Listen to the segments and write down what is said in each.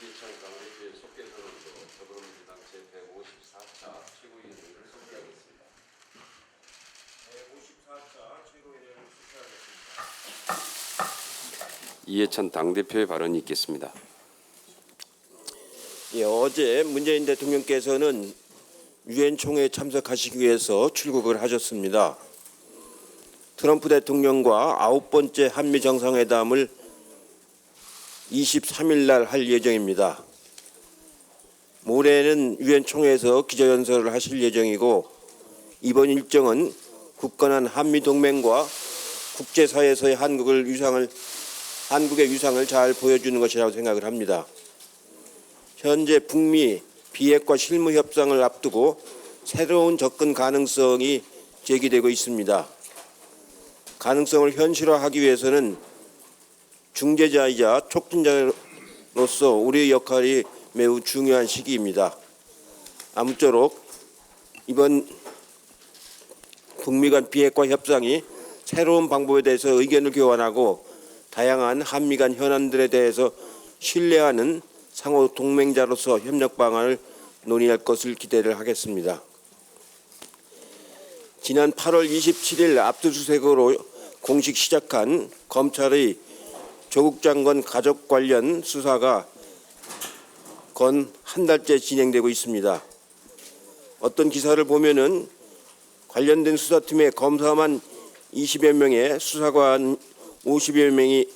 이해찬 당대표의 속개 선언으로 더불어민주당 제154차 최고위원회를 소개하겠습니다. 154차 최고위원회를 소개하겠습니다. 이해찬 당대표의 발언이 있겠습니다. 예, 어제 문재인 대통령께서는 유엔 총회에 참석하시기 위해서 출국을 하셨습니다. 트럼프 대통령과 9번째 한미 정상회담을 23일 날 할 예정입니다. 모레는 유엔 총회에서 기자연설을 하실 예정이고 이번 일정은 굳건한 한미 동맹과 국제사회에서의 한국의 위상을 잘 보여주는 것이라고 생각을 합니다. 현재 북미 비핵화 실무 협상을 앞두고 새로운 접근 가능성이 제기되고 있습니다. 가능성을 현실화하기 위해서는 중재자이자 촉진자로서 우리의 역할이 매우 중요한 시기입니다. 아무쪼록 이번 북미 간 비핵화 협상이 새로운 방법에 대해서 의견을 교환하고 다양한 한미 간 현안들에 대해서 신뢰하는 상호 동맹자로서 협력 방안을 논의할 것을 기대를 하겠습니다. 지난 8월 27일 압수수색으로 공식 시작한 검찰의 조국 장관 가족 관련 수사가 건 한 달째 진행되고 있습니다. 어떤 기사를 보면은 관련된 수사팀에 검사만 20여 명의 수사관 50여 명이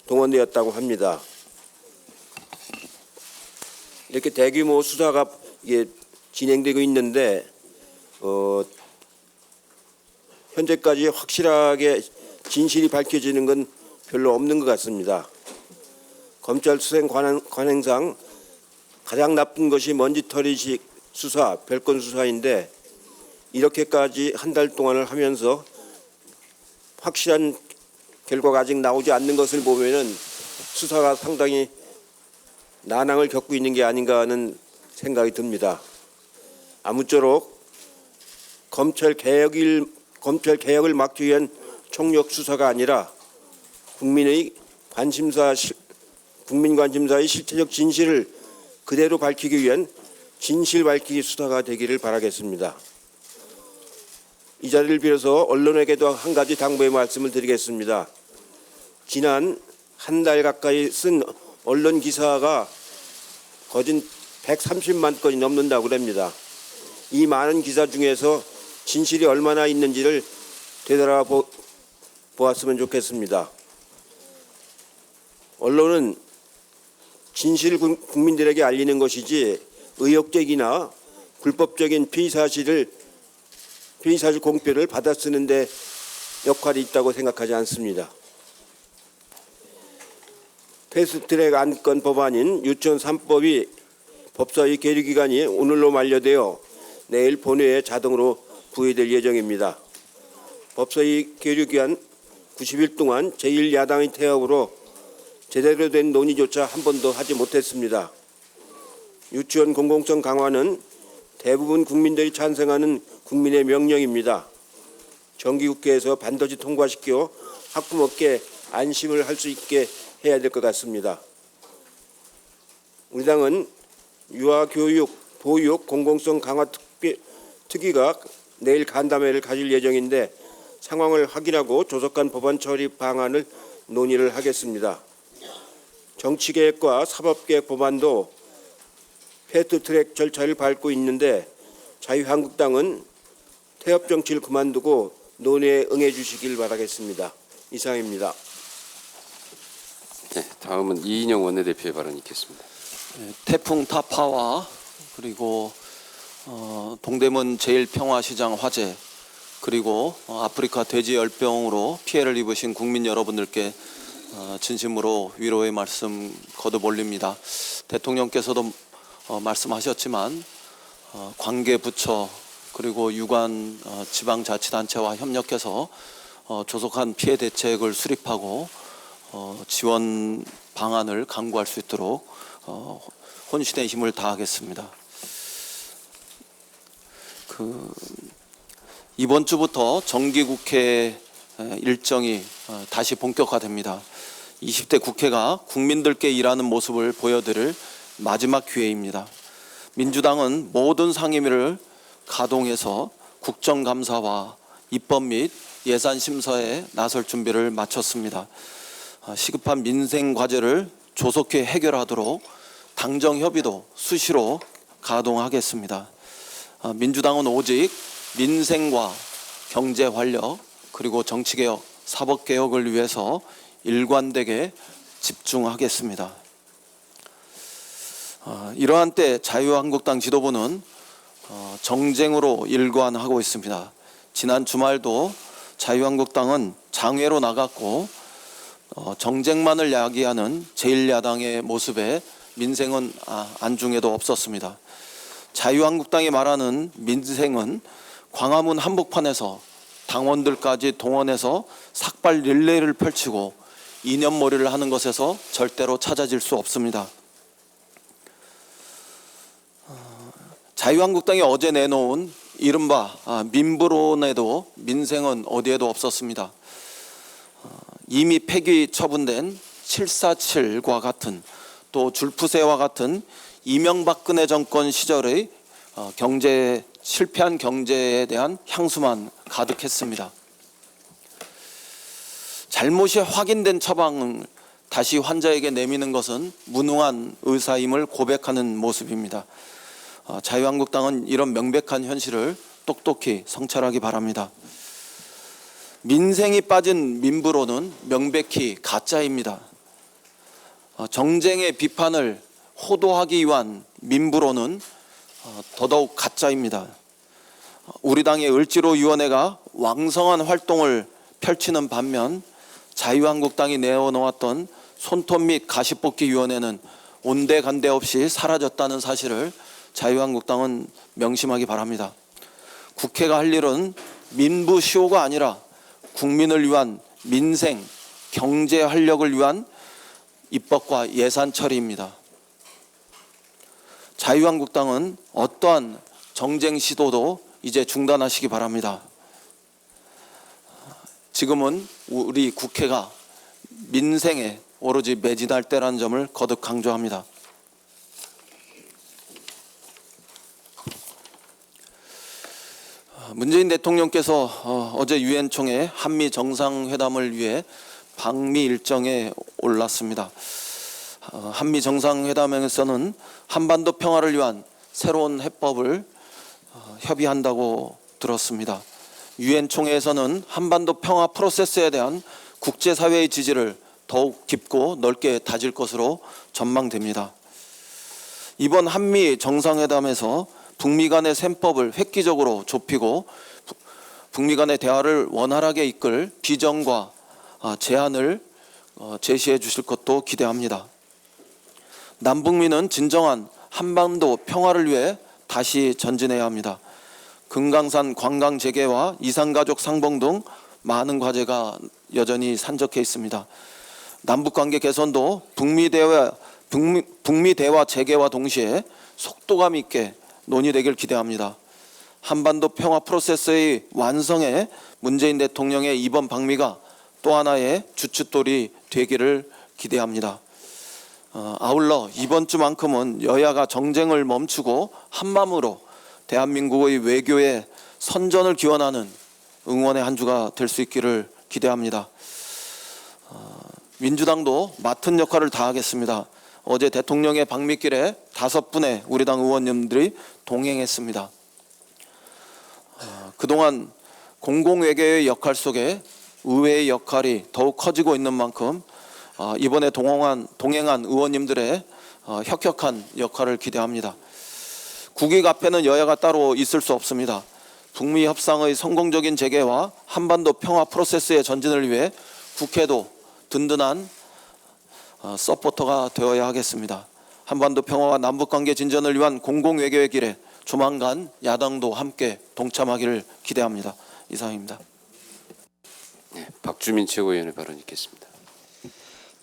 동원되었다고 합니다. 이렇게 대규모 수사가 진행되고 있는데 현재까지 확실하게 진실이 밝혀지는 건 별로 없는 것 같습니다. 검찰 수행 관행상 가장 나쁜 것이 먼지털이식 수사, 별건 수사인데 이렇게까지 한 달 동안을 하면서 확실한 결과가 아직 나오지 않는 것을 보면은 수사가 상당히 난항을 겪고 있는 게 아닌가 하는 생각이 듭니다. 아무쪼록 검찰 개혁을 막기 위한 총력 수사가 아니라 국민 관심사의 실체적 진실을 그대로 밝히기 위한 진실 밝히기 수사가 되기를 바라겠습니다. 이 자리를 빌어서 언론에게도 한 가지 당부의 말씀을 드리겠습니다. 지난 한 달 가까이 쓴 언론 기사가 거진 130만 건이 넘는다고 합니다. 이 많은 기사 중에서 진실이 얼마나 있는지를 되돌아보았으면 좋겠습니다. 언론은 진실을 국민들에게 알리는 것이지 의혹적이나 불법적인 피의사실 공표를 받아쓰는 데 역할이 있다고 생각하지 않습니다. 패스트트랙 안건 법안인 유치원 3법이 법사위 계류기간이 오늘로 만료되어 내일 본회의에 자동으로 부의될 예정입니다. 법사위 계류기간 90일 동안 제1야당의 태업으로 제대로 된 논의조차 한 번도 하지 못했습니다. 유치원 공공성 강화는 대부분 국민들이 찬성하는 국민의 명령입니다. 정기국회에서 반드시 통과시켜 학부모께 안심을 할 수 있게 해야 될 것 같습니다. 우리 당은 유아교육, 보육, 공공성 강화 특위가 내일 간담회를 가질 예정인데 상황을 확인하고 조속한 법안 처리 방안을 논의를 하겠습니다. 정치개혁과 사법개혁 법안도 패스트트랙 절차를 밟고 있는데 자유한국당은 태업 정치를 그만두고 논의에 응해 주시길 바라겠습니다. 이상입니다. 네, 다음은 이인영 원내대표의 발언이 있겠습니다. 태풍 타파와 그리고 동대문 제1평화시장 화재 그리고 아프리카 돼지열병으로 피해를 입으신 국민 여러분들께 진심으로 위로의 말씀 거듭 올립니다. 대통령께서도 말씀하셨지만 관계 부처 그리고 유관 지방자치단체와 협력해서 조속한 피해 대책을 수립하고 지원 방안을 강구할 수 있도록 혼신의 힘을 다하겠습니다. 이번 주부터 정기국회 일정이 다시 본격화됩니다. 20대 국회가 국민들께 일하는 모습을 보여드릴 마지막 기회입니다. 민주당은 모든 상임위를 가동해서 국정감사와 입법 및 예산 심사에 나설 준비를 마쳤습니다. 시급한 민생 과제를 조속히 해결하도록 당정 협의도 수시로 가동하겠습니다. 민주당은 오직 민생과 경제 활력 그리고 정치개혁, 사법개혁을 위해서 일관되게 집중하겠습니다. 이러한 때 자유한국당 지도부는 정쟁으로 일관하고 있습니다. 지난 주말도 자유한국당은 장외로 나갔고 정쟁만을 야기하는 제1야당의 모습에 민생은 안중에도 없었습니다. 자유한국당이 말하는 민생은 광화문 한복판에서 당원들까지 동원해서 삭발 릴레이를 펼치고 이념몰이를 하는 것에서 절대로 찾아질 수 없습니다. 자유한국당이 어제 내놓은 이른바 민부론에도 민생은 어디에도 없었습니다. 이미 폐기 처분된 747과 같은 또 줄푸세와 같은 이명박근혜 정권 시절의 실패한 경제에 대한 향수만 가득했습니다. 잘못이 확인된 처방을 다시 환자에게 내미는 것은 무능한 의사임을 고백하는 모습입니다. 자유한국당은 이런 명백한 현실을 똑똑히 성찰하기 바랍니다. 민생이 빠진 민부로는 명백히 가짜입니다. 정쟁의 비판을 호도하기 위한 민부로는 더더욱 가짜입니다. 우리 당의 을지로위원회가 왕성한 활동을 펼치는 반면 자유한국당이 내어놓았던 손톱 및 가시뽑기위원회는 온데간데 없이 사라졌다는 사실을 자유한국당은 명심하기 바랍니다. 국회가 할 일은 민부시효가 아니라 국민을 위한 민생, 경제 활력을 위한 입법과 예산 처리입니다. 자유한국당은 어떠한 정쟁 시도도 이제 중단하시기 바랍니다. 지금은 우리 국회가 민생에 오로지 매진할 때라는 점을 거듭 강조합니다. 문재인 대통령께서 어제 유엔 총회 한미 정상회담을 위해 방미 일정에 올랐습니다. 한미 정상회담에서는 한반도 평화를 위한 새로운 해법을 협의한다고 들었습니다. 유엔 총회에서는 한반도 평화 프로세스에 대한 국제사회의 지지를 더욱 깊고 넓게 다질 것으로 전망됩니다. 이번 한미 정상회담에서 북미 간의 셈법을 획기적으로 좁히고 북미 간의 대화를 원활하게 이끌 비전과 제안을 제시해 주실 것도 기대합니다. 남북미는 진정한 한반도 평화를 위해 다시 전진해야 합니다. 금강산 관광 재개와 이산가족 상봉 등 많은 과제가 여전히 산적해 있습니다. 남북관계 개선도 북미 대화 재개와 동시에 속도감 있게 논의되길 기대합니다. 한반도 평화 프로세스의 완성에 문재인 대통령의 이번 방미가 또 하나의 주춧돌이 되기를 기대합니다. 아울러 이번 주만큼은 여야가 정쟁을 멈추고 한마음으로 대한민국의 외교에 선전을 기원하는 응원의 한 주가 될 수 있기를 기대합니다. 민주당도 맡은 역할을 다하겠습니다. 어제 대통령의 방미길에 5분의 우리 당 의원님들이 동행했습니다. 그동안 공공외교의 역할 속에 의회의 역할이 더욱 커지고 있는 만큼 이번에 동행한 의원님들의 혁혁한 역할을 기대합니다. 국익 앞에는 여야가 따로 있을 수 없습니다. 북미 협상의 성공적인 재개와 한반도 평화 프로세스의 전진을 위해 국회도 든든한 서포터가 되어야 하겠습니다. 한반도 평화와 남북관계 진전을 위한 공공외교의 길에 조만간 야당도 함께 동참하기를 기대합니다. 이상입니다. 네, 박주민 최고위원의 발언 있겠습니다.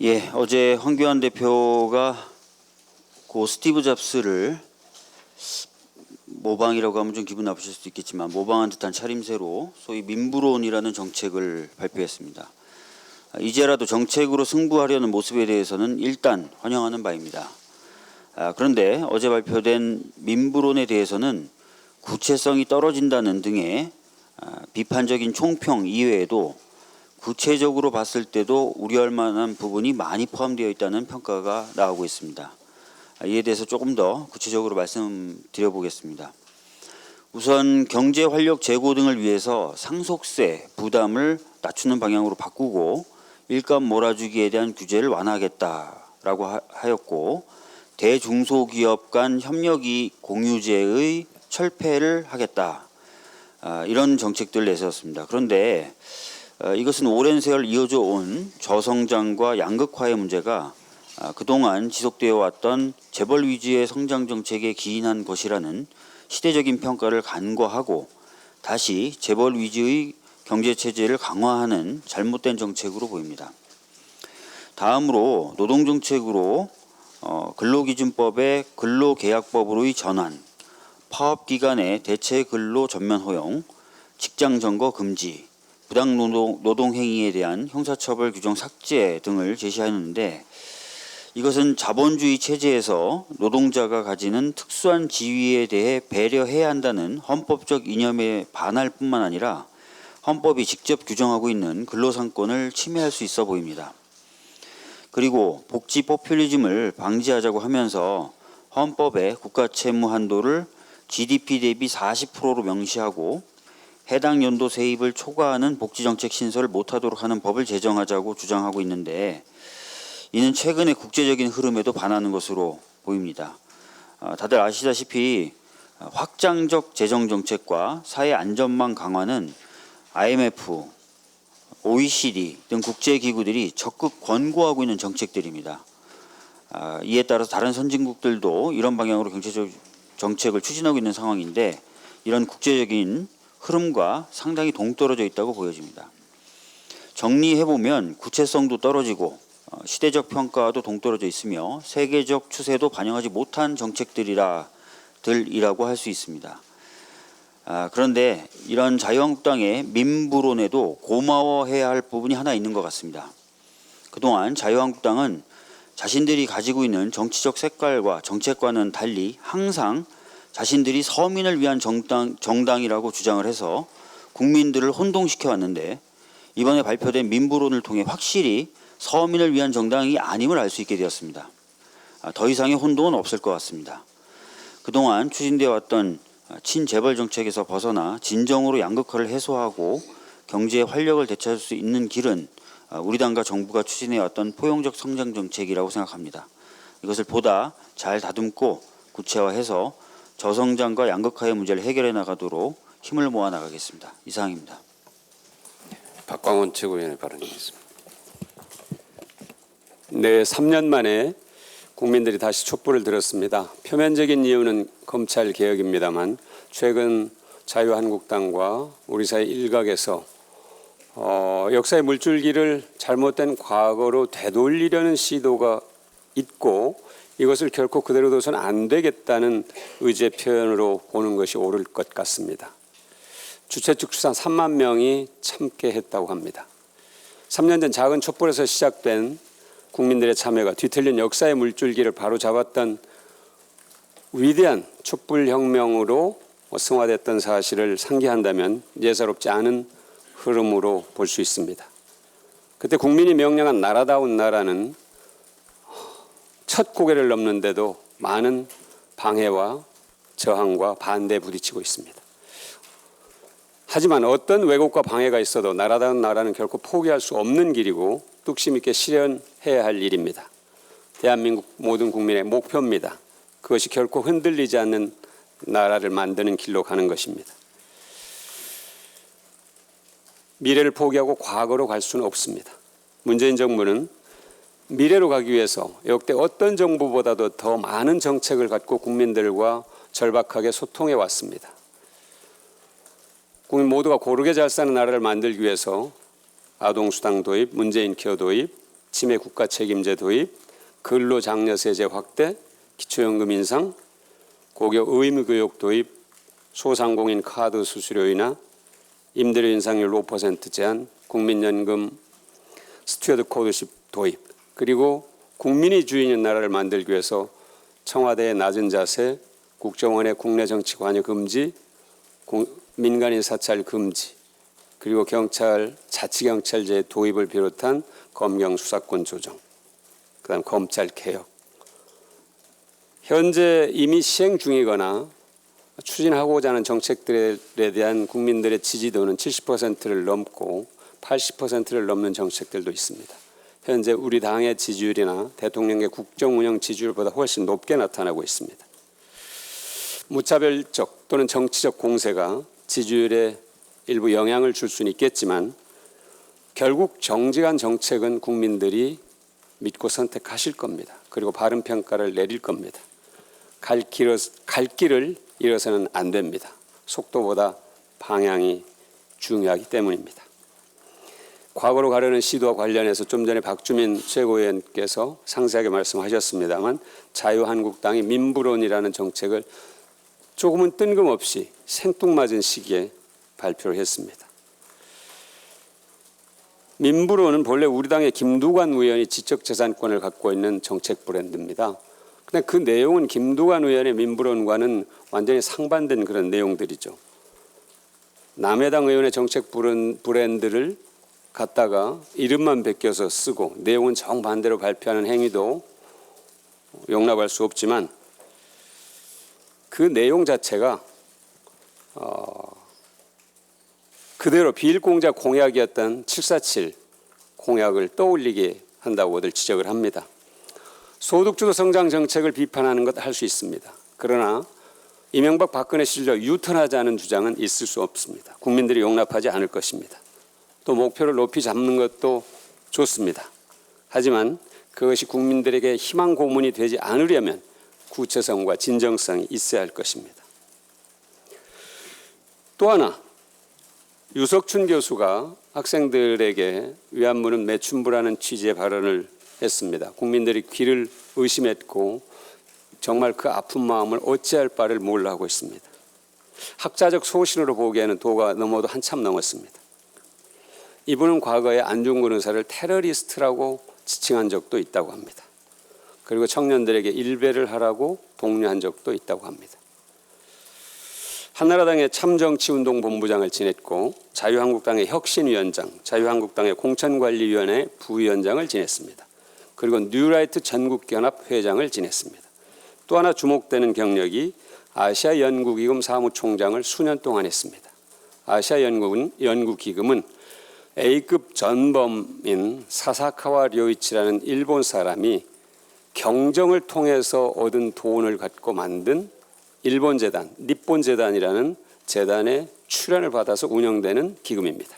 예, 어제 황교안 대표가 고 스티브 잡스를 모방이라고 하면 좀 기분 나쁘실 수도 있겠지만 모방한 듯한 차림새로 소위 민부론이라는 정책을 발표했습니다. 이제라도 정책으로 승부하려는 모습에 대해서는 일단 환영하는 바입니다. 그런데 어제 발표된 민부론에 대해서는 구체성이 떨어진다는 등의 비판적인 총평 이외에도 구체적으로 봤을 때도 우려할 만한 부분이 많이 포함되어 있다는 평가가 나오고 있습니다. 이에 대해서 조금 더 구체적으로 말씀드려 보겠습니다. 우선 경제 활력 제고 등을 위해서 상속세 부담을 낮추는 방향으로 바꾸고 일감 몰아주기에 대한 규제를 완화하겠다라고 하였고 대중소기업 간 협력이익 공유제의 철폐를 하겠다. 이런 정책들을 내세웠습니다. 그런데 이것은 오랜 세월 이어져 온 저성장과 양극화의 문제가 그동안 지속되어 왔던 재벌 위주의 성장 정책에 기인한 것이라는 시대적인 평가를 간과하고 다시 재벌 위주의 경제체제를 강화하는 잘못된 정책으로 보입니다. 다음으로 노동정책으로 근로기준법의 근로계약법으로의 전환, 파업기간의 대체 근로 전면 허용, 직장점거 금지, 부당노동행위에 대한 형사처벌 규정 삭제 등을 제시하는데 이것은 자본주의 체제에서 노동자가 가지는 특수한 지위에 대해 배려해야 한다는 헌법적 이념에 반할 뿐만 아니라 헌법이 직접 규정하고 있는 근로상권을 침해할 수 있어 보입니다. 그리고 복지 포퓰리즘을 방지하자고 하면서 헌법에 국가채무 한도를 GDP 대비 40%로 명시하고 해당 연도 세입을 초과하는 복지정책 신설을 못하도록 하는 법을 제정하자고 주장하고 있는데 이는 최근의 국제적인 흐름에도 반하는 것으로 보입니다. 다들 아시다시피 확장적 재정정책과 사회 안전망 강화는 IMF, OECD 등 국제기구들이 적극 권고하고 있는 정책들입니다. 이에 따라서 다른 선진국들도 이런 방향으로 경제적 정책을 추진하고 있는 상황인데 이런 국제적인 흐름과 상당히 동떨어져 있다고 보여집니다. 정리해보면 구체성도 떨어지고 시대적 평가도 동떨어져 있으며 세계적 추세도 반영하지 못한 정책들이라고 할 수 있습니다. 그런데 이런 자유한국당의 민부론에도 고마워해야 할 부분이 하나 있는 것 같습니다. 그동안 자유한국당은 자신들이 가지고 있는 정치적 색깔과 정책과는 달리 항상 자신들이 서민을 위한 정당이라고 주장을 해서 국민들을 혼동시켜 왔는데 이번에 발표된 민부론을 통해 확실히 서민을 위한 정당이 아님을 알 수 있게 되었습니다. 더 이상의 혼동은 없을 것 같습니다. 그동안 추진되어 왔던 친재벌 정책에서 벗어나 진정으로 양극화를 해소하고 경제의 활력을 되찾을 수 있는 길은 우리 당과 정부가 추진해왔던 포용적 성장 정책이라고 생각합니다. 이것을 보다 잘 다듬고 구체화해서 저성장과 양극화의 문제를 해결해 나가도록 힘을 모아 나가겠습니다. 이상입니다. 박광원 최고위원의 발언이겠습니다. 네, 3년 만에 국민들이 다시 촛불을 들었습니다. 표면적인 이유는 검찰 개혁입니다만 최근 자유한국당과 우리 사회 일각에서 역사의 물줄기를 잘못된 과거로 되돌리려는 시도가 있고 이것을 결코 그대로 둬서는 안 되겠다는 의지의 표현으로 보는 것이 옳을 것 같습니다. 주최 측 추산 3만 명이 참게 했다고 합니다. 3년 전 작은 촛불에서 시작된 국민들의 참여가 뒤틀린 역사의 물줄기를 바로잡았던 위대한 촛불혁명으로 승화됐던 사실을 상기한다면 예사롭지 않은 흐름으로 볼 수 있습니다. 그때 국민이 명령한 나라다운 나라는 첫 고개를 넘는데도 많은 방해와 저항과 반대에 부딪히고 있습니다. 하지만 어떤 왜곡과 방해가 있어도 나라다운 나라는 결코 포기할 수 없는 길이고 뚝심 있게 실현해야 할 일입니다. 대한민국 모든 국민의 목표입니다. 그것이 결코 흔들리지 않는 나라를 만드는 길로 가는 것입니다. 미래를 포기하고 과거로 갈 수는 없습니다. 문재인 정부는 미래로 가기 위해서 역대 어떤 정부보다도 더 많은 정책을 갖고 국민들과 절박하게 소통해 왔습니다. 국민 모두가 고르게 잘 사는 나라를 만들기 위해서 아동수당 도입, 문재인 케어 도입, 치매 국가 책임제 도입, 근로장려세제 확대, 기초연금 인상, 고교 의무교육 도입, 소상공인 카드 수수료 인하, 임대료 인상률 5% 제한, 국민연금 스튜어드 코드십 도입, 그리고 국민이 주인인 나라를 만들기 위해서 청와대의 낮은 자세, 국정원의 국내 정치 관여 금지, 민간인 사찰 금지, 그리고 경찰 자치경찰제 도입을 비롯한 검경 수사권 조정, 그다음 검찰 개혁. 현재 이미 시행 중이거나 추진하고자 하는 정책들에 대한 국민들의 지지도는 70%를 넘고 80%를 넘는 정책들도 있습니다. 현재 우리 당의 지지율이나 대통령의 국정운영 지지율보다 훨씬 높게 나타나고 있습니다. 무차별적 또는 정치적 공세가 지지율에 일부 영향을 줄 수는 있겠지만 결국 정직한 정책은 국민들이 믿고 선택하실 겁니다. 그리고 바른 평가를 내릴 겁니다. 갈 길을 잃어서는 안 됩니다. 속도보다 방향이 중요하기 때문입니다. 과거로 가려는 시도와 관련해서 좀 전에 박주민 최고위원께서 상세하게 말씀하셨습니다만 자유한국당이 민부론이라는 정책을 조금은 뜬금없이 생뚱맞은 시기에 발표를 했습니다. 민부론은 본래 우리 당의 김두관 의원이 지적재산권을 갖고 있는 정책 브랜드입니다. 근데 그 내용은 김두관 의원의 민부론과는 완전히 상반된 그런 내용들이죠. 남해당 의원의 정책 브랜드를 갖다가 이름만 베껴서 쓰고 내용은 정반대로 발표하는 행위도 용납할 수 없지만 그 내용 자체가 그대로 비일공자 공약이었던 747 공약을 떠올리게 한다고들 지적을 합니다. 소득주도 성장 정책을 비판하는 것 할 수 있습니다. 그러나 이명박 박근혜 시절 유턴하자는 주장은 있을 수 없습니다. 국민들이 용납하지 않을 것입니다. 또 목표를 높이 잡는 것도 좋습니다. 하지만 그것이 국민들에게 희망 고문이 되지 않으려면 구체성과 진정성이 있어야 할 것입니다. 또 하나, 유석춘 교수가 학생들에게 위안부는 매춘부라는 취지의 발언을 했습니다. 국민들이 귀를 의심했고 정말 그 아픈 마음을 어찌할 바를 몰라 하고 있습니다. 학자적 소신으로 보기에는 도가 넘어도 한참 넘었습니다. 이분은 과거에 안중근 의사를 테러리스트라고 지칭한 적도 있다고 합니다. 그리고 청년들에게 일배를 하라고 독려한 적도 있다고 합니다. 한나라당의 참정치운동본부장을 지냈고 자유한국당의 혁신위원장, 자유한국당의 공천관리위원회 부위원장을 지냈습니다. 그리고 뉴라이트 전국연합 회장을 지냈습니다. 또 하나 주목되는 경력이 아시아연구기금 사무총장을 수년 동안 했습니다. 아시아연구기금은 A급 전범인 사사카와 료이치라는 일본 사람이 경정을 통해서 얻은 돈을 갖고 만든 일본 재단, 니폰 재단이라는 재단의 출연을 받아서 운영되는 기금입니다.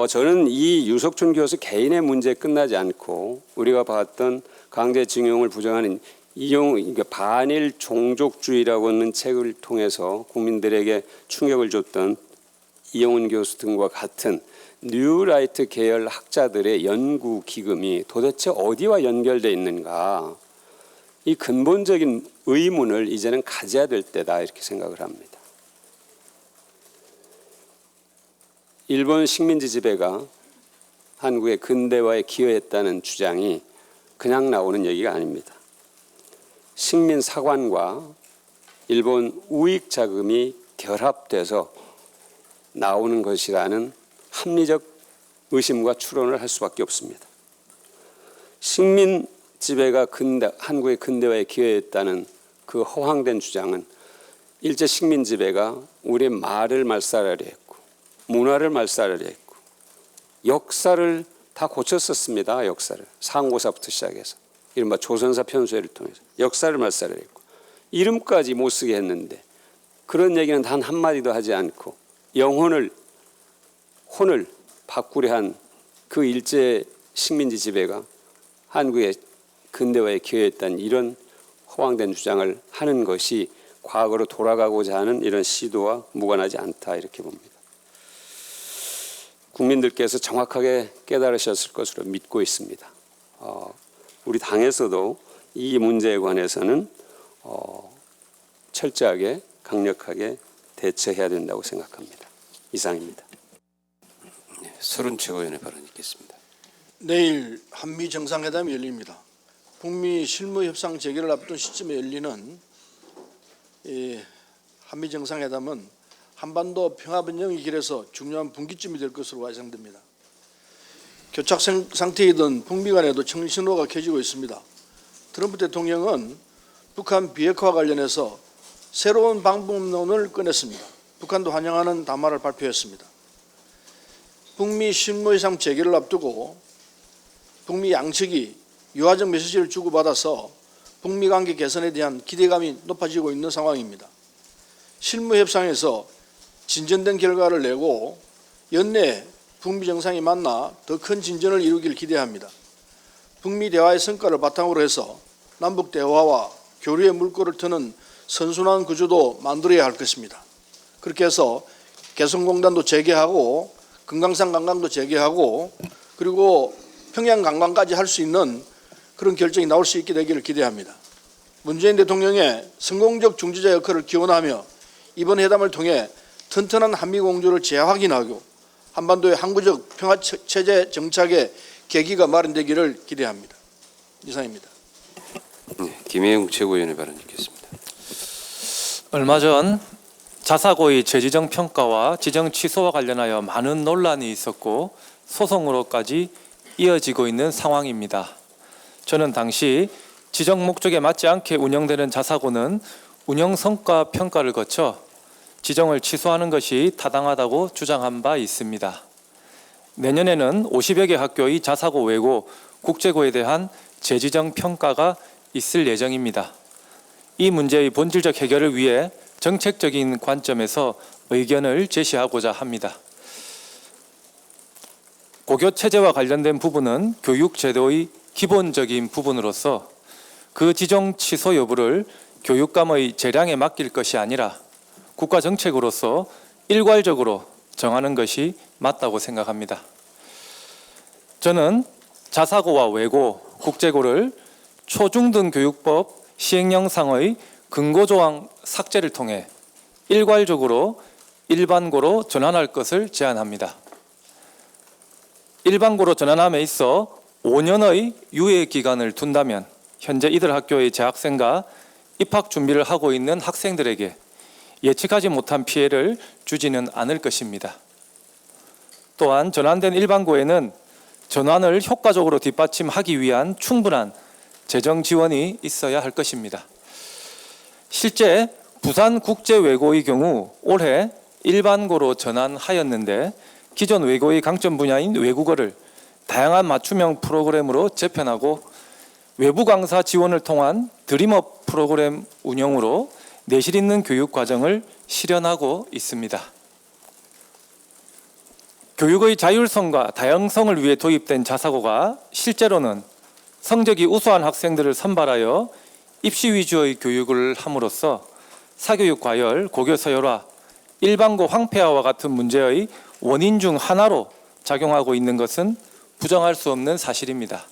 저는 이 유석춘 교수 개인의 문제에 끝나지 않고 우리가 봤던 강제징용을 부정하는 반일 종족주의라고 하는 책을 통해서 국민들에게 충격을 줬던 이용훈 교수 등과 같은 뉴라이트 계열 학자들의 연구 기금이 도대체 어디와 연결되어 있는가, 이 근본적인 의문을 이제는 가져야 될 때다 이렇게 생각을 합니다. 일본 식민지 지배가 한국의 근대화에 기여했다는 주장이 그냥 나오는 얘기가 아닙니다. 식민 사관과 일본 우익 자금이 결합돼서 나오는 것이라는 합리적 의심과 추론을 할 수밖에 없습니다. 식민 지배가 한국의 근대화에 기여했다는 그 허황된 주장은 일제 식민 지배가 우리의 말을 말살하려 했고 문화를 말살하려 했고 역사를 다 고쳤었습니다. 역사를 상고사부터 시작해서 이른바 조선사 편수회를 통해서 역사를 말살하려 했고 이름까지 못 쓰게 했는데 그런 얘기는 단 한마디도 하지 않고 혼을 바꾸려 한 그 일제 식민지 지배가 한국의 근대화에 기여했다는 이런 허황된 주장을 하는 것이 과거로 돌아가고자 하는 이런 시도와 무관하지 않다 이렇게 봅니다. 국민들께서 정확하게 깨달으셨을 것으로 믿고 있습니다. 우리 당에서도 이 문제에 관해서는 철저하게 강력하게 대처해야 된다고 생각합니다. 이상입니다. 서른 최고위원의 발언 있겠습니다. 내일 한미 정상회담이 열립니다. 북미 실무 협상 재개를 앞둔 시점에 열리는 이 한미 정상회담은 한반도 평화 번영의 길에서 중요한 분기점이 될 것으로 예상됩니다. 교착 상태이던 북미 간에도 청신호가 켜지고 있습니다. 트럼프 대통령은 북한 비핵화 관련해서 새로운 방법론을 꺼냈습니다. 북한도 환영하는 담화를 발표했습니다. 북미 실무회담 재개를 앞두고 북미 양측이 유화적 메시지를 주고받아서 북미 관계 개선에 대한 기대감이 높아지고 있는 상황입니다. 실무협상에서 진전된 결과를 내고 연내 북미 정상이 만나 더 큰 진전을 이루길 기대합니다. 북미 대화의 성과를 바탕으로 해서 남북 대화와 교류의 물꼬를 트는 선순환 구조도 만들어야 할 것입니다. 그렇게 해서 개성공단도 재개하고 금강산 관광도 재개하고 그리고 평양 관광까지 할 수 있는 그런 결정이 나올 수 있게 되기를 기대합니다. 문재인 대통령의 성공적 중재자 역할을 기원하며 이번 회담을 통해 튼튼한 한미 공조를 재확인하고 한반도의 항구적 평화체제 정착의 계기가 마련되기를 기대합니다. 이상입니다. 네, 김혜영 최고위원의 발언 있겠습니다. 얼마 전 자사고의 재지정 평가와 지정 취소와 관련하여 많은 논란이 있었고 소송으로까지 이어지고 있는 상황입니다. 저는 당시 지정 목적에 맞지 않게 운영되는 자사고는 운영 성과 평가를 거쳐 지정을 취소하는 것이 타당하다고 주장한 바 있습니다. 내년에는 50여 개 학교의 자사고 외고 국제고에 대한 재지정 평가가 있을 예정입니다. 이 문제의 본질적 해결을 위해 정책적인 관점에서 의견을 제시하고자 합니다. 고교 체제와 관련된 부분은 교육 제도의 기본적인 부분으로서 그 지정 취소 여부를 교육감의 재량에 맡길 것이 아니라 국가 정책으로서 일괄적으로 정하는 것이 맞다고 생각합니다. 저는 자사고와 외고, 국제고를 초중등 교육법 시행령상의 근거조항 삭제를 통해 일괄적으로 일반고로 전환할 것을 제안합니다. 일반고로 전환함에 있어 5년의 유예 기간을 둔다면 현재 이들 학교의 재학생과 입학 준비를 하고 있는 학생들에게 예측하지 못한 피해를 주지는 않을 것입니다. 또한 전환된 일반고에는 전환을 효과적으로 뒷받침하기 위한 충분한 재정 지원이 있어야 할 것입니다. 실제 부산국제외고의 경우 올해 일반고로 전환하였는데 기존 외고의 강점 분야인 외국어를 다양한 맞춤형 프로그램으로 재편하고 외부 강사 지원을 통한 드림업 프로그램 운영으로 내실 있는 교육 과정을 실현하고 있습니다. 교육의 자율성과 다양성을 위해 도입된 자사고가 실제로는 성적이 우수한 학생들을 선발하여 입시 위주의 교육을 함으로써 사교육 과열, 고교 서열화, 일반고 황폐화와 같은 문제의 원인 중 하나로 작용하고 있는 것은 부정할 수 없는 사실입니다.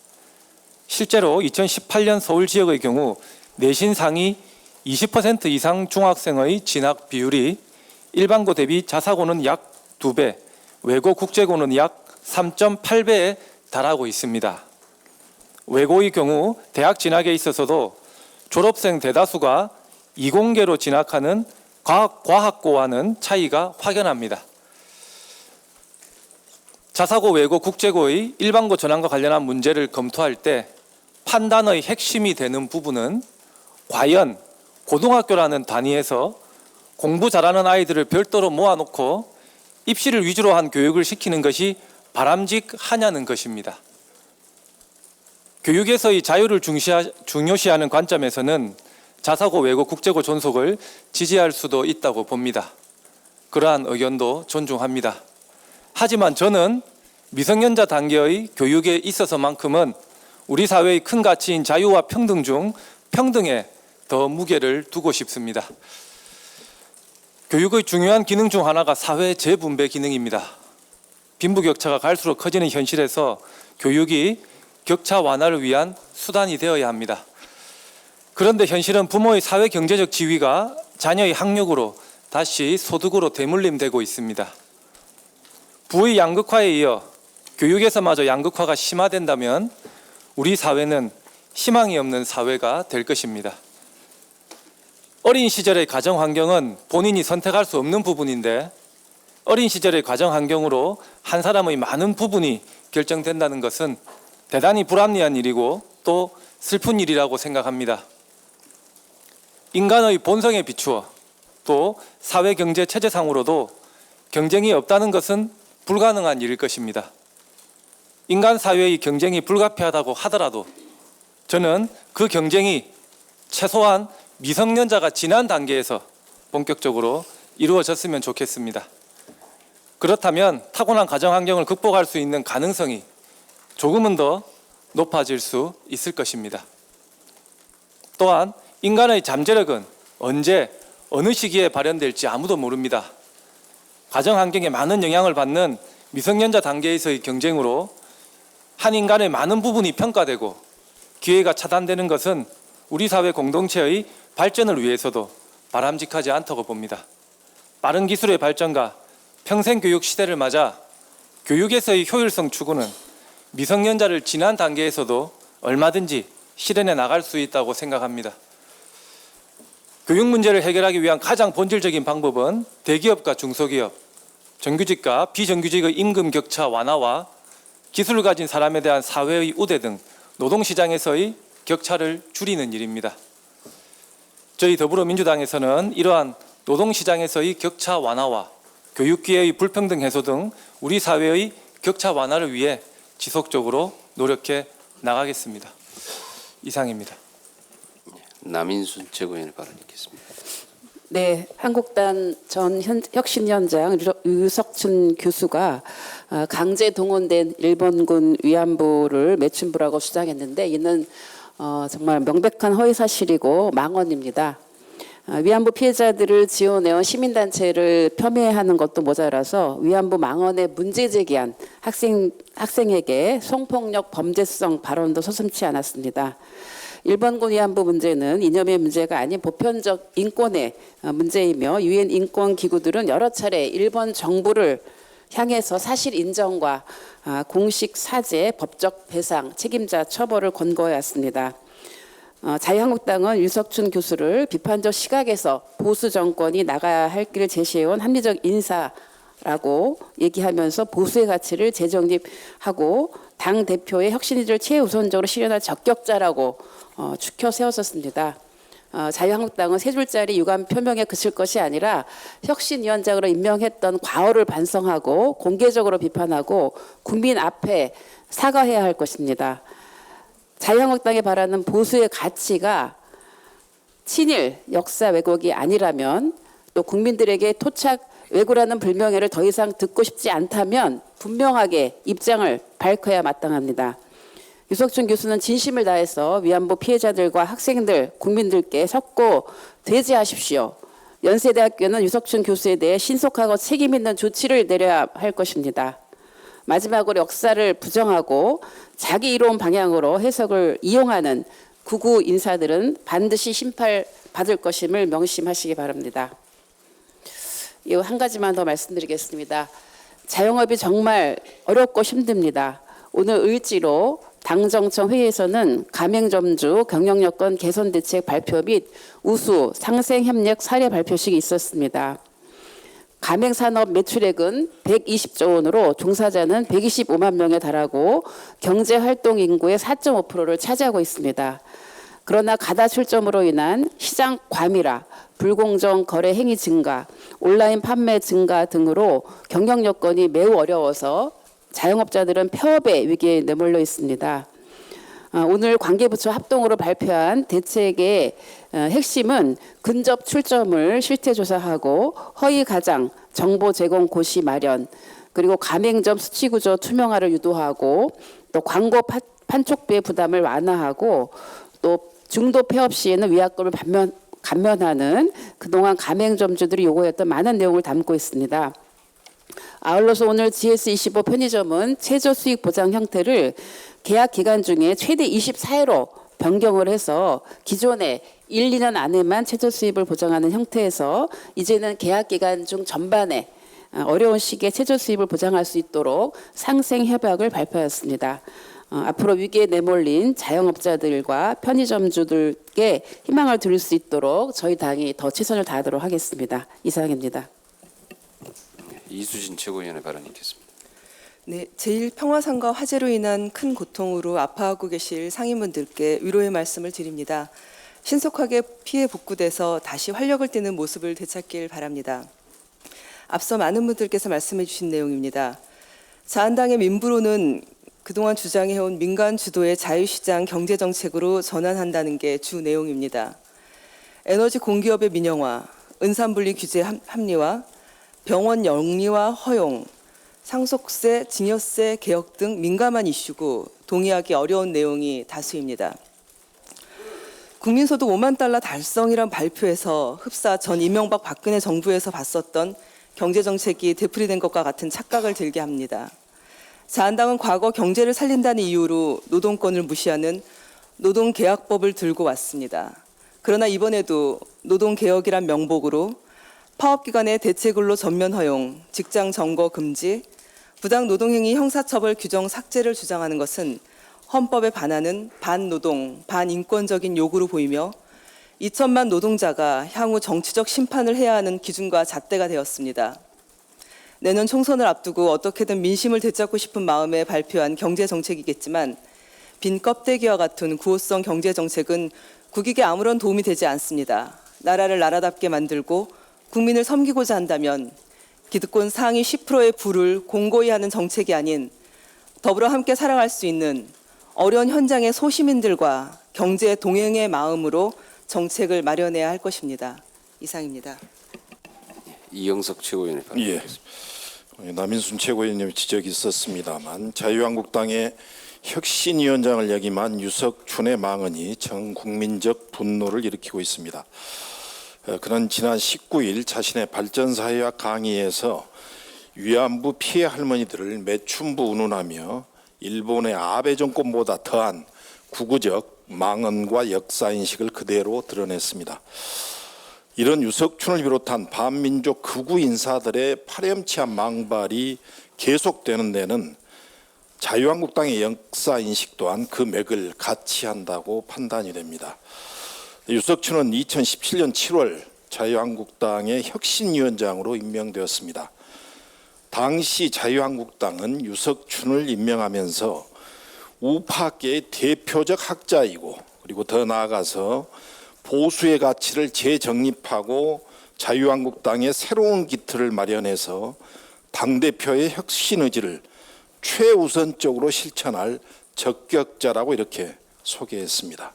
실제로 2018년 서울 지역의 경우 내신 상위 20% 이상 중학생의 진학 비율이 일반고 대비 자사고는 약 2배, 외고 국제고는 약 3.8배에 달하고 있습니다. 외고의 경우 대학 진학에 있어서도 졸업생 대다수가 이공계로 진학하는 과학고와는 차이가 확연합니다. 자사고, 외고, 국제고의 일반고 전환과 관련한 문제를 검토할 때 판단의 핵심이 되는 부분은 과연 고등학교라는 단위에서 공부 잘하는 아이들을 별도로 모아놓고 입시를 위주로 한 교육을 시키는 것이 바람직하냐는 것입니다. 교육에서의 자유를 중요시하는 관점에서는 자사고, 외고, 국제고 존속을 지지할 수도 있다고 봅니다. 그러한 의견도 존중합니다. 하지만 저는 미성년자 단계의 교육에 있어서만큼은 우리 사회의 큰 가치인 자유와 평등 중 평등에 더 무게를 두고 싶습니다. 교육의 중요한 기능 중 하나가 사회 재분배 기능입니다. 빈부격차가 갈수록 커지는 현실에서 교육이 격차 완화를 위한 수단이 되어야 합니다. 그런데 현실은 부모의 사회 경제적 지위가 자녀의 학력으로 다시 소득으로 대물림되고 있습니다. 부의 양극화에 이어 교육에서마저 양극화가 심화된다면 우리 사회는 희망이 없는 사회가 될 것입니다. 어린 시절의 가정 환경은 본인이 선택할 수 없는 부분인데 어린 시절의 가정 환경으로 한 사람의 많은 부분이 결정된다는 것은 대단히 불합리한 일이고 또 슬픈 일이라고 생각합니다. 인간의 본성에 비추어 또 사회 경제 체제상으로도 경쟁이 없다는 것은 불가능한 일일 것입니다. 인간 사회의 경쟁이 불가피하다고 하더라도 저는 그 경쟁이 최소한 미성년자가 지난 단계에서 본격적으로 이루어졌으면 좋겠습니다. 그렇다면 타고난 가정 환경을 극복할 수 있는 가능성이 조금은 더 높아질 수 있을 것입니다. 또한 인간의 잠재력은 언제 어느 시기에 발현될지 아무도 모릅니다. 가정 환경에 많은 영향을 받는 미성년자 단계에서의 경쟁으로 한 인간의 많은 부분이 평가되고 기회가 차단되는 것은 우리 사회 공동체의 발전을 위해서도 바람직하지 않다고 봅니다. 빠른 기술의 발전과 평생교육 시대를 맞아 교육에서의 효율성 추구는 미성년자를 지난 단계에서도 얼마든지 실현해 나갈 수 있다고 생각합니다. 교육 문제를 해결하기 위한 가장 본질적인 방법은 대기업과 중소기업, 정규직과 비정규직의 임금 격차 완화와 기술을 가진 사람에 대한 사회의 우대 등 노동시장에서의 격차를 줄이는 일입니다. 저희 더불어민주당에서는 이러한 노동시장에서의 격차 완화와 교육기회의 불평등 해소 등 우리 사회의 격차 완화를 위해 지속적으로 노력해 나가겠습니다. 이상입니다. 남인순 최고위원의 발언 있겠습니다. 네, 한국당 전 혁신위원장 유석춘 교수가 강제 동원된 일본군 위안부를 매춘부라고 주장했는데 이는 정말 명백한 허위사실이고 망언입니다. 위안부 피해자들을 지원해온 시민단체를 폄훼하는 것도 모자라서 위안부 망언에 문제 제기한 학생에게 성폭력 범죄성 발언도 서슴지 않았습니다. 일본군 위안부 문제는 이념의 문제가 아닌 보편적 인권의 문제이며 유엔 인권 기구들은 여러 차례 일본 정부를 향해서 사실 인정과 공식 사죄, 법적 배상, 책임자 처벌을 권고해왔습니다. 자유한국당은 유석춘 교수를 비판적 시각에서 보수 정권이 나가야 할 길을 제시해온 합리적 인사라고 얘기하면서 보수의 가치를 재정립하고 당 대표의 혁신위를 최우선적으로 실현할 적격자라고 추켜 세웠었습니다. 자유한국당은 세 줄짜리 유감 표명에 그칠 것이 아니라 혁신위원장으로 임명했던 과오를 반성하고 공개적으로 비판하고 국민 앞에 사과해야 할 것입니다. 자유한국당이 바라는 보수의 가치가 친일 역사 왜곡이 아니라면 또 국민들에게 토착 왜곡이라는 불명예를 더 이상 듣고 싶지 않다면 분명하게 입장을 밝혀야 마땅합니다. 유석춘 교수는 진심을 다해서 위안부 피해자들과 학생들, 국민들께 섰고 대지하십시오. 연세대학교는 유석춘 교수에 대해 신속하고 책임 있는 조치를 내려야 할 것입니다. 마지막으로 역사를 부정하고 자기 이로운 방향으로 해석을 이용하는 극우 인사들은 반드시 심판받을 것임을 명심하시기 바랍니다. 이 한 가지만 더 말씀드리겠습니다. 자영업이 정말 어렵고 힘듭니다. 오늘 을지로 당정청 회의에서는 가맹점주 경영여건 개선 대책 발표 및 우수 상생협력 사례 발표식이 있었습니다. 가맹산업 매출액은 120조 원으로 종사자는 125만 명에 달하고 경제활동 인구의 4.5%를 차지하고 있습니다. 그러나 가다출점으로 인한 시장 과밀화, 불공정 거래 행위 증가, 온라인 판매 증가 등으로 경영 여건이 매우 어려워서 자영업자들은 폐업의 위기에 내몰려 있습니다. 오늘 관계부처 합동으로 발표한 대책의 핵심은 근접 출점을 실태조사하고 허위 가장 정보 제공 고시 마련, 그리고 가맹점 수치 구조 투명화를 유도하고 또 광고 판촉비의 부담을 완화하고 또 중도 폐업 시에는 위약금을 감면하는 그동안 가맹점주들이 요구했던 많은 내용을 담고 있습니다. 아울러서 오늘 GS25 편의점은 최저 수익 보장 형태를 계약 기간 중에 최대 24회로 변경을 해서 기존에 1, 2년 안에만 최저 수입을 보장하는 형태에서 이제는 계약 기간 중 전반에 어려운 시기에 최저 수입을 보장할 수 있도록 상생 협약을 발표하였습니다. 앞으로 위기에 내몰린 자영업자들과 편의점주들께 희망을 드릴 수 있도록 저희 당이 더 최선을 다하도록 하겠습니다. 이상입니다. 이수진 최고위원의 발언 있겠습니다. 네, 제1평화상과 화재로 인한 큰 고통으로 아파하고 계실 상인분들께 위로의 말씀을 드립니다. 신속하게 피해 복구돼서 다시 활력을 띠는 모습을 되찾길 바랍니다. 앞서 많은 분들께서 말씀해 주신 내용입니다. 자한당의 민부로는 그동안 주장해온 민간 주도의 자유시장 경제정책으로 전환한다는 게 주 내용입니다. 에너지 공기업의 민영화, 은산분리 규제 합리화, 병원 영리화 허용, 상속세, 증여세 개혁 등 민감한 이슈고 동의하기 어려운 내용이 다수입니다. 국민소득 5만 달러 달성이란 발표에서 흡사 전 이명박 박근혜 정부에서 봤었던 경제정책이 되풀이된 것과 같은 착각을 들게 합니다. 자한당은 과거 경제를 살린다는 이유로 노동권을 무시하는 노동계약법을 들고 왔습니다. 그러나 이번에도 노동개혁이란 명목으로 파업기간의 대체근로 전면 허용, 직장 점거 금지, 부당 노동행위 형사처벌 규정 삭제를 주장하는 것은 헌법에 반하는 반노동, 반인권적인 요구로 보이며 2천만 노동자가 향후 정치적 심판을 해야 하는 기준과 잣대가 되었습니다. 내년 총선을 앞두고 어떻게든 민심을 되찾고 싶은 마음에 발표한 경제정책이겠지만 빈 껍데기와 같은 구호성 경제정책은 국익에 아무런 도움이 되지 않습니다. 나라를 나라답게 만들고 국민을 섬기고자 한다면 기득권 상위 10%의 부를 공고히 하는 정책이 아닌 더불어 함께 살아갈 수 있는 어려운 현장의 소시민들과 경제 동행의 마음으로 정책을 마련해야 할 것입니다. 이상입니다. 이영석 최고위원의 발언 예. 있겠습니다. 남인순 최고위원님 지적이 있었습니다.만 자유한국당의 혁신위원장을 역임한 유석춘의 망언이 전 국민적 분노를 일으키고 있습니다. 그는 지난 19일 자신의 발전사회와 강의에서 위안부 피해 할머니들을 매춘부 운운하며 일본의 아베 정권보다 더한 구구적 망언과 역사인식을 그대로 드러냈습니다. 이런 유석춘을 비롯한 반민족 극우 인사들의 파렴치한 망발이 계속되는 데는 자유한국당의 역사인식 또한 그 맥을 같이 한다고 판단이 됩니다. 유석춘은 2017년 7월 자유한국당의 혁신위원장으로 임명되었습니다. 당시 자유한국당은 유석춘을 임명하면서 우파계의 대표적 학자이고 그리고 더 나아가서 보수의 가치를 재정립하고 자유한국당의 새로운 기틀을 마련해서 당대표의 혁신 의지를 최우선적으로 실천할 적격자라고 이렇게 소개했습니다.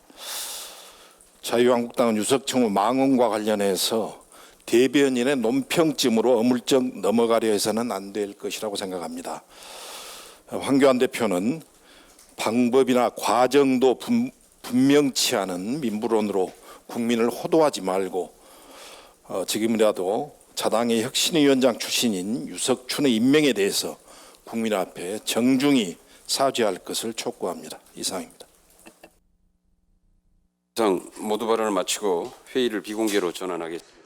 자유한국당은 유석춘의 망언과 관련해서 대변인의 논평쯤으로 어물쩍 넘어가려 해서는 안 될 것이라고 생각합니다. 황교안 대표는 방법이나 과정도 분명치 않은 민부론으로 국민을 호도하지 말고 지금이라도 자당의 혁신위원장 출신인 유석춘의 임명에 대해서 국민 앞에 정중히 사죄할 것을 촉구합니다. 이상입니다. 이상 모두 발언을 마치고 회의를 비공개로 전환하겠습니다.